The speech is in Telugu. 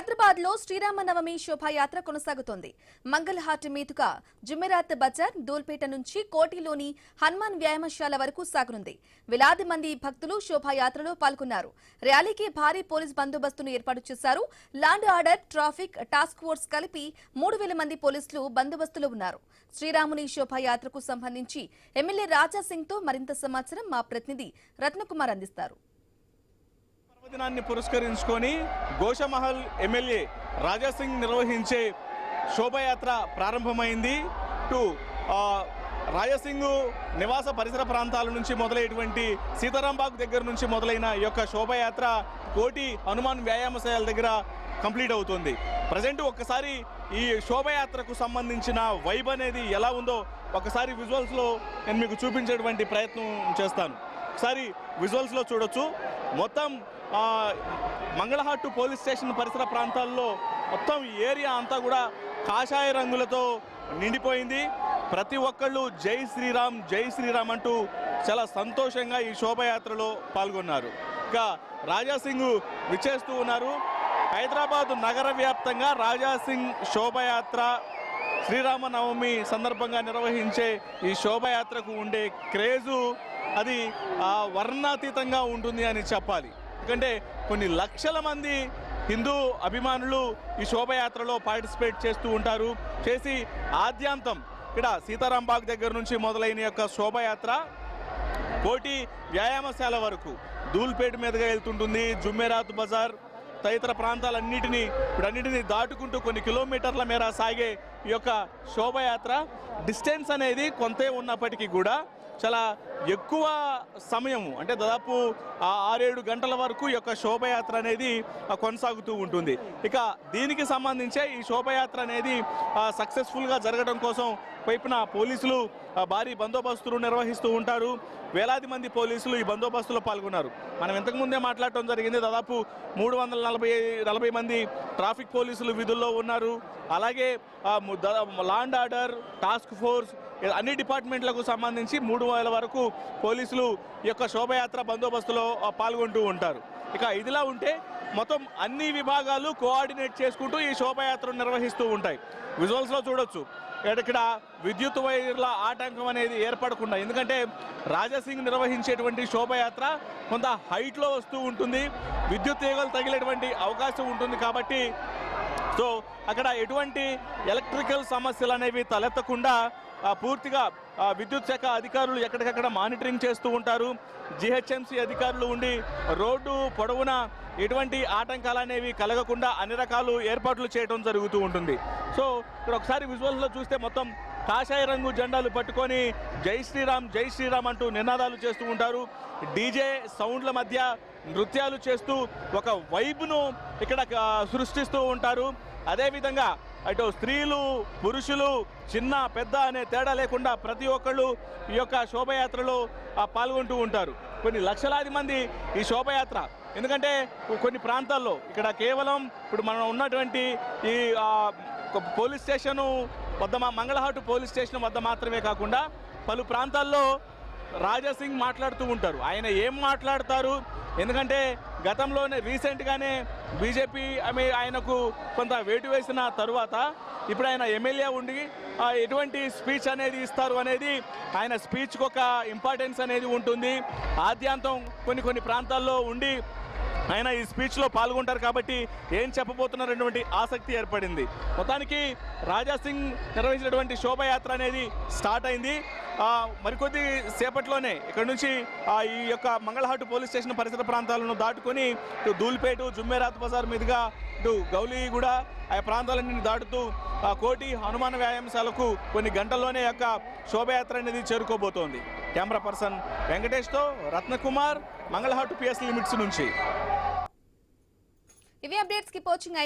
హైదరాబాద్ లో శ్రీరామనవమి శోభాయాత్ర కొనసాగుతోంది. మంగళహాట్ మీదుగా జుమెరాత్ బజార్, దూల్పేట నుంచి కోటిలోని హనుమాన్ వ్యాయామశాల వరకు సాగనుంది. వేలాది మంది భక్తులు శోభాయాత్రలో పాల్గొన్నారు. ర్యాలీకి భారీ పోలీస్ బందోబస్తును ఏర్పాటు చేశారు. Law and order, traffic task force కలిపి 3000 మంది పోలీసులు బందోబస్తులో ఉన్నారు. శ్రీరాముని శోభాయాత్రకు సంబంధించి ఎమ్మెల్యే రాజాసింగ్ తో మరింత సమాచారం మా ప్రతినిధి రత్నకుమార్ అందిస్తారు. దినాన్ని పురస్కరించుకొని గోషమహల్ ఎమ్మెల్యే రాజాసింగ్ నిర్వహించే శోభయాత్ర ప్రారంభమైంది. రాజాసింగ్ నివాస పరిసర ప్రాంతాల నుంచి మొదలైనటువంటి సీతారాంబాగ్ దగ్గర నుంచి మొదలైన ఈ యొక్క శోభయాత్ర కోటి హనుమాన్ వ్యాయామశాల దగ్గర కంప్లీట్ అవుతుంది. ప్రజెంట్ ఒక్కసారి ఈ శోభయాత్రకు సంబంధించిన వైబ్ అనేది ఎలా ఉందో ఒకసారి విజువల్స్లో నేను మీకు చూపించేటువంటి ప్రయత్నం చేస్తాను. ఒకసారి విజువల్స్లో చూడొచ్చు. మొత్తం మంగళహాట్ పోలీస్ స్టేషన్ పరిసర ప్రాంతాల్లో మొత్తం ఏరియా అంతా కూడా కాషాయ రంగులతో నిండిపోయింది. ప్రతి ఒక్కళ్ళు జై శ్రీరామ్ జై శ్రీరామ్ అంటూ చాలా సంతోషంగా ఈ శోభయాత్రలో పాల్గొన్నారు. ఇంకా రాజాసింగ్ విచ్చేస్తూ ఉన్నారు. హైదరాబాద్ నగర వ్యాప్తంగా రాజాసింగ్ శోభయాత్ర శ్రీరామనవమి సందర్భంగా నిర్వహించే ఈ శోభయాత్రకు ఉండే క్రేజు అది వర్ణాతీతంగా ఉంటుంది అని చెప్పాలి. ఎందుకంటే కొన్ని లక్షల మంది హిందూ అభిమానులు ఈ శోభయాత్రలో పార్టిసిపేట్ చేస్తూ ఉంటారు. చేసి ఆద్యాంతం ఇక్కడ సీతారాంబాగ్ దగ్గర నుంచి మొదలైన యొక్క శోభయాత్ర కోటి వ్యాయామశాల వరకు దూల్పేట మీదుగా వెళ్తుంటుంది. జుమెరాత్ బజార్ తదితర ప్రాంతాలన్నిటినీ దాటుకుంటూ కొన్ని కిలోమీటర్ల మేర సాగే ఈ యొక్క శోభయాత్ర డిస్టెన్స్ అనేది కొంతే ఉన్నప్పటికీ కూడా చాలా ఎక్కువ సమయము, అంటే దాదాపు 6-7 గంటల వరకు ఈ యొక్క శోభయాత్ర అనేది కొనసాగుతూ ఉంటుంది. ఇక దీనికి సంబంధించే ఈ శోభయాత్ర అనేది సక్సెస్ఫుల్గా జరగడం కోసం వైపున పోలీసులు భారీ బందోబస్తులు నిర్వహిస్తూ ఉంటారు. వేలాది మంది పోలీసులు ఈ బందోబస్తులో పాల్గొన్నారు. మనం ఇంతకుముందే మాట్లాడటం జరిగింది. దాదాపు 340 మంది ట్రాఫిక్ పోలీసులు విధుల్లో ఉన్నారు. అలాగే లాండ్ ఆర్డర్, టాస్క్ ఫోర్స్ అన్ని డిపార్ట్మెంట్లకు సంబంధించి 3000 వరకు పోలీసులు ఈ యొక్క శోభయాత్ర బందోబస్తులో పాల్గొంటూ ఉంటారు. ఇక ఇదిలా ఉంటే మొత్తం అన్ని విభాగాలు కోఆర్డినేట్ చేసుకుంటూ ఈ శోభయాత్రను నిర్వహిస్తూ ఉంటాయి. విజువల్స్లో చూడొచ్చు. ఇక్కడ విద్యుత్ వైర్ల ఆటంకం అనేది ఏర్పడకుండా, ఎందుకంటే రాజాసింగ్ నిర్వహించేటువంటి శోభయాత్ర కొంత హైట్లో వస్తూ ఉంటుంది. విద్యుత్ తీగలు తగిలేటువంటి అవకాశం ఉంటుంది. కాబట్టి సో అక్కడ ఎటువంటి ఎలక్ట్రికల్ సమస్యలు అనేవి తలెత్తకుండా పూర్తిగా విద్యుత్ శాఖ అధికారులు ఎక్కడికక్కడ మానిటరింగ్ చేస్తూ ఉంటారు. జిహెచ్ఎంసీ అధికారులు ఉండి రోడ్డు పొడవునా ఎటువంటి ఆటంకాలు అనేవి కలగకుండా అన్ని రకాలు ఏర్పాట్లు చేయడం జరుగుతూ ఉంటుంది. సో ఇక్కడ ఒకసారి విజువల్స్లో చూస్తే మొత్తం కాషాయ రంగు జెండాలు పట్టుకొని జై శ్రీరామ్ అంటూ నినాదాలు చేస్తూ ఉంటారు. డీజే సౌండ్ల మధ్య నృత్యాలు చేస్తూ ఒక వైబ్ను ఇక్కడ సృష్టిస్తూ ఉంటారు. అదేవిధంగా అటు స్త్రీలు, పురుషులు, చిన్న పెద్ద అనే తేడా లేకుండా ప్రతి ఒక్కళ్ళు ఈ యొక్క శోభయాత్రలో పాల్గొంటూ ఉంటారు. కొన్ని లక్షలాది మంది ఈ శోభయాత్ర, ఎందుకంటే కొన్ని ప్రాంతాల్లో ఇక్కడ కేవలం ఇప్పుడు మనం ఉన్నటువంటి ఈ పోలీస్ స్టేషను వద్ద, మంగళహాట్ పోలీస్ స్టేషన్ వద్ద మాత్రమే కాకుండా పలు ప్రాంతాల్లో రాజాసింగ్ మాట్లాడుతూ ఉంటారు. ఆయన ఏం మాట్లాడతారు, ఎందుకంటే గతంలోనే రీసెంట్గానే బీజేపీ ఆయనకు కొంత వేటు వేసిన తరువాత ఇప్పుడు ఆయన ఎమ్మెల్యే ఉండి ఎటువంటి స్పీచ్ అనేది ఇస్తారు అనేది ఆయన స్పీచ్కి ఒక ఇంపార్టెన్స్ అనేది ఉంటుంది. ఆద్యాంతం కొన్ని ప్రాంతాల్లో ఉండి ఆయన ఈ స్పీచ్లో పాల్గొంటారు. కాబట్టి ఏం చెప్పబోతున్నారనేటువంటి ఆసక్తి ఏర్పడింది. మొత్తానికి రాజాసింగ్ నిర్వహించినటువంటి శోభయాత్ర అనేది స్టార్ట్ అయింది. మరికొద్ది సేపట్లోనే ఇక్కడ నుంచి ఈ యొక్క మంగళహాట్ పోలీస్ స్టేషన్ పరిసర ప్రాంతాలను దాటుకొని ఇటు దూల్పేట, జుమెరాత్ బజార్ మీదుగా ఇటు గౌలీగూడ ఆ ప్రాంతాలన్నీ దాటుతూ కోటి హనుమాన్ వ్యాయామశాలకు కొన్ని గంటల్లోనే యొక్క శోభయాత్ర అనేది చేరుకోబోతోంది. కెమెరా పర్సన్ వెంకటేష్తో రత్నకుమార్, మంగళహాట్ పిఎస్ లిమిట్స్ నుంచి. ఇవి అప్డేట్స్. Keep watching.